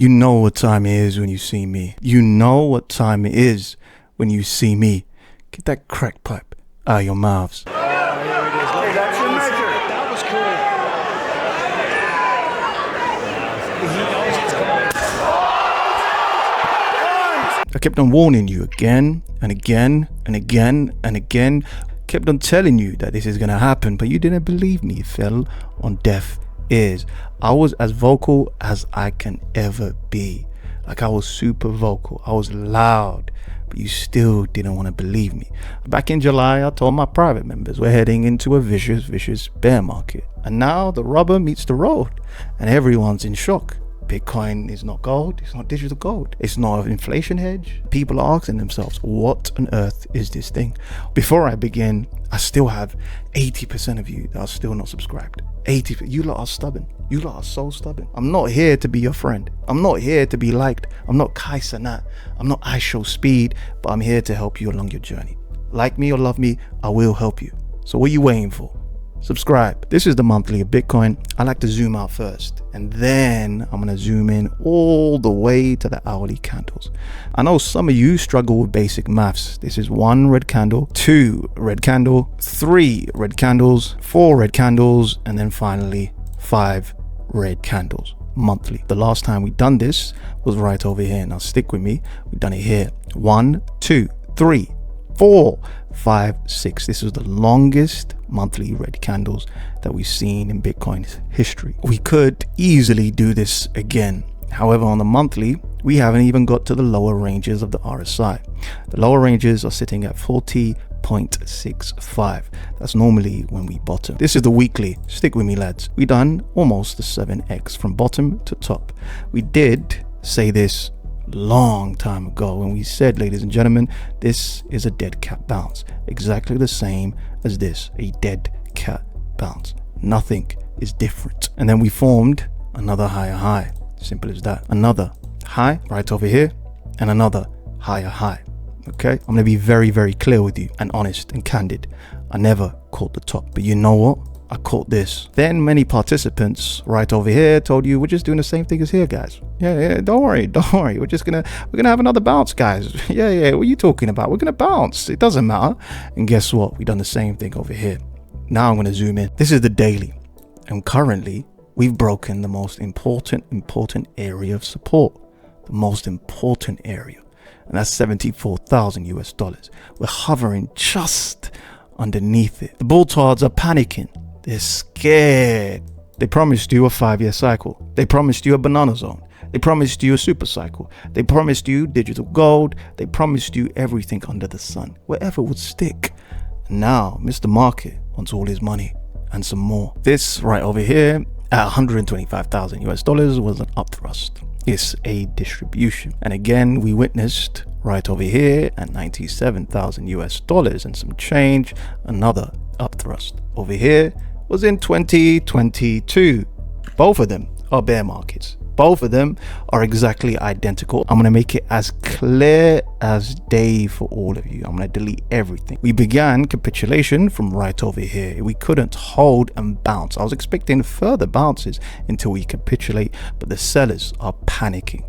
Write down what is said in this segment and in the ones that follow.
You know what time it is when you see me. You know what time it is when you see me. Get that crack pipe out of your mouths. Hey, that's your measure. That was cool. I kept on warning you again and again and again and again. Kept on telling you that this is gonna happen, but you didn't believe me. It fell on deaf ears. I was as vocal as I can ever be. Like, I was super vocal. I was loud, but you still didn't want to believe me. Back in July, I told my private members we're heading into a vicious bear market. And now the rubber meets the road and everyone's in shock. Bitcoin is not gold, it's not digital gold, it's not an inflation hedge. People are asking themselves, what on earth is this thing? Before I begin, I still have 80% of you that are still not subscribed. 80%. You lot are stubborn. You lot are so stubborn. I'm not here to be your friend. I'm not here to be liked. I'm not Kai Sanat. I'm not I Show Speed, but I'm here to help you along your journey. Like me or love me, I will help you. So what are you waiting for? Subscribe. This is the monthly of Bitcoin. I like to zoom out first, and then I'm going to zoom in all the way to the hourly candles. I know some of you struggle with basic maths. This is 1 red candle, 2 red candle, 3 red candles, 4 red candles, and then finally 5 red candles monthly. The last time we done this was right over here. Now stick with me. We've done it here. 1, 2, 3, 4, 5, 6. This is the longest monthly red candles that we've seen in Bitcoin's history. We could easily do this again. However, on the monthly, we haven't even got to the lower ranges of the RSI. The lower ranges are sitting at 40.65. That's normally when we bottom. This is the weekly. Stick with me, lads. We done almost the 7x from bottom to top. We did say this long time ago when we said, ladies and gentlemen, this is a dead cat bounce, exactly the same as this, a dead cat bounce. Nothing is different. And then we formed another higher high. Simple as that. Another high right over here and another higher high. Okay, I'm gonna be very clear with you and honest and candid. I never caught the top, but you know what? I caught this. Then many participants right over here told you we're just doing the same thing as here, guys. Yeah, don't worry. We're gonna have another bounce, guys. Yeah, what are you talking about? We're gonna bounce. It doesn't matter. And guess what? We've done the same thing over here. Now I'm gonna zoom in. This is the daily, and currently we've broken the most important area of support. The most important area, and that's 74,000 US dollars. We're hovering just underneath it. The bulltards are panicking. They're scared. They promised you a 5-year cycle. They promised you a banana zone. They promised you a super cycle. They promised you digital gold. They promised you everything under the sun, wherever would stick. Now, Mr. Market wants all his money and some more. This right over here at 125,000 US dollars was an upthrust. It's a distribution. And again, we witnessed right over here at 97,000 US dollars and some change, another upthrust. Over here was in 2022. Both of them are bear markets. Both of them are exactly identical. I'm going to make it as clear as day for all of you. I'm going to delete everything. We began capitulation from right over here. We couldn't hold and bounce. I was expecting further bounces until we capitulate, but the sellers are panicking.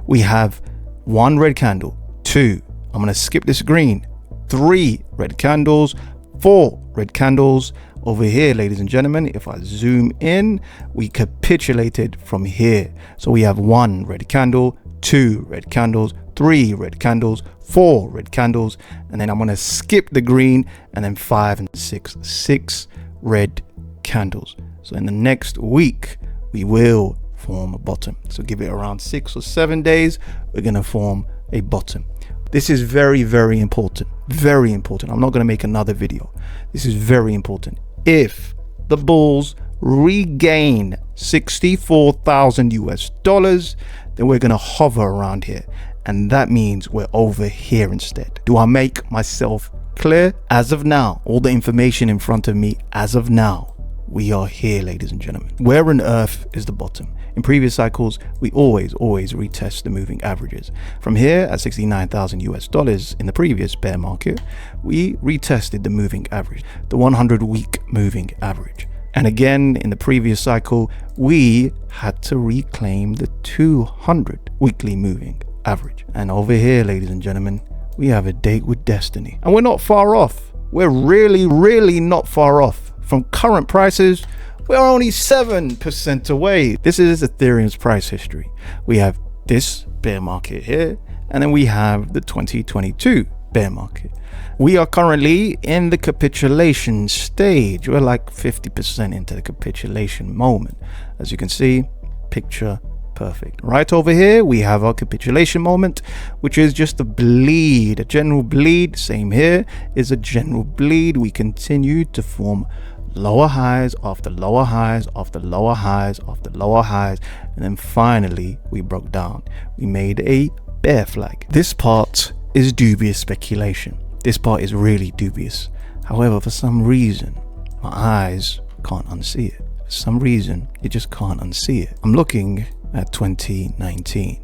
We have 1 red candle, 2. I'm going to skip this green. 3 red candles, 4 red candles. Over here, ladies and gentlemen, if I zoom in, we capitulated from here. So we have 1 red candle, 2 red candles, 3 red candles, 4 red candles, and then I'm going to skip the green, and then 5 and 6 red candles. So in the next week, we will form a bottom. So give it around 6 or 7 days, we're going to form a bottom. This is very important. Very important. I'm not going to make another video. This is very important. If the bulls regain 64,000 US dollars, then we're going to hover around here. And that means we're over here instead. Do I make myself clear? As of now, all the information in front of me, as of now, we are here, ladies and gentlemen. Where on earth is the bottom? In previous cycles, we always retest the moving averages. From here at 69,000 US dollars in the previous bear market, we retested the moving average, the 100-week moving average. And again, in the previous cycle, we had to reclaim the 200 weekly moving average. And over here, ladies and gentlemen, we have a date with destiny. And we're not far off. We're really not far off. From current prices, we're only 7% away. This is Ethereum's price history. We have this bear market here, and then we have the 2022 bear market. We are currently in the capitulation stage. We're like 50% into the capitulation moment. As you can see, picture perfect. Right over here, we have our capitulation moment, which is just a bleed, a general bleed. Same here is a general bleed. We continue to form lower highs after lower highs after lower highs after lower highs, and then finally we broke down. We made a bear flag. This part is dubious speculation. This part is really dubious. However, for some reason, my eyes can't unsee it. For some reason, you just can't unsee it. I'm looking at 2019.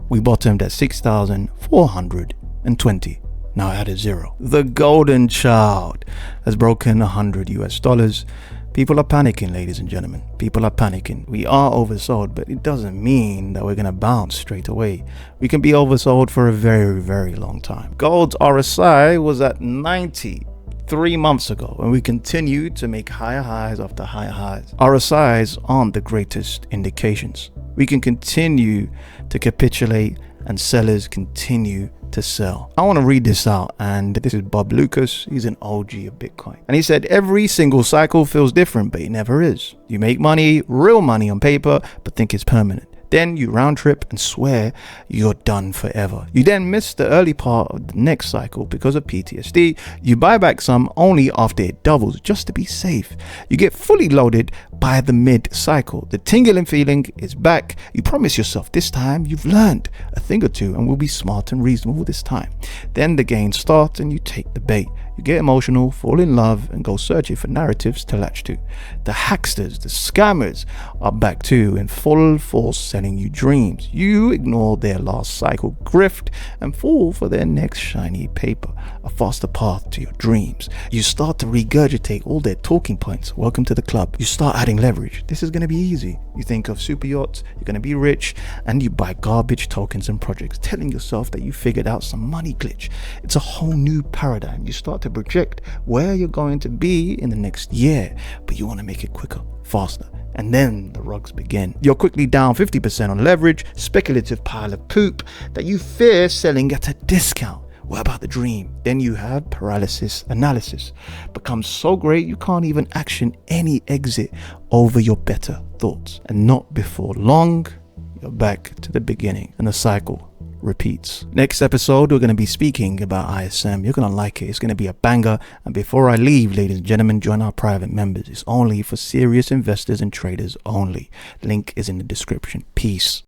We bottomed at 6,420. Now add a zero. The golden child has broken $100. People are panicking, ladies and gentlemen. People are panicking. We are oversold, but it doesn't mean that we're going to bounce straight away. We can be oversold for a very long time. Gold's RSI was at 90 3 months ago, and we continue to make higher highs after higher highs. RSIs aren't the greatest indications. We can continue to capitulate and sellers continue to sell. I want to read this out, and this is Bob Lucas. He's an OG of Bitcoin, and he said every single cycle feels different, but it never is. You make money, real money on paper, but think it's permanent. Then you round trip and swear you're done forever. You then miss the early part of the next cycle because of PTSD. You buy back some only after it doubles just to be safe. You get fully loaded by the mid cycle. The tingling feeling is back. You promise yourself this time you've learned a thing or two and will be smart and reasonable this time. Then the game starts and you take the bait. You get emotional, fall in love, and go searching for narratives to latch to. The hacksters, the scammers are back too in full force selling you dreams. You ignore their last cycle grift and fall for their next shiny paper, a faster path to your dreams. You start to regurgitate all their talking points. Welcome to the club. You start adding leverage. This is going to be easy. You think of super yachts, you're going to be rich, and you buy garbage tokens and projects, telling yourself that you figured out some money glitch. It's a whole new paradigm. You start to project where you're going to be in the next year, but you want to make it quicker, faster, and then the rugs begin. You're quickly down 50% on leverage, speculative pile of poop that you fear selling at a discount. What about the dream? Then you have paralysis analysis. Becomes so great you can't even action any exit over your better thoughts. And not before long, you're back to the beginning and the cycle repeats. Next episode, we're going to be speaking about ISM. You're going to like it. It's going to be a banger. And before I leave, ladies and gentlemen, join our private members. It's only for serious investors and traders only. Link is in the description. Peace.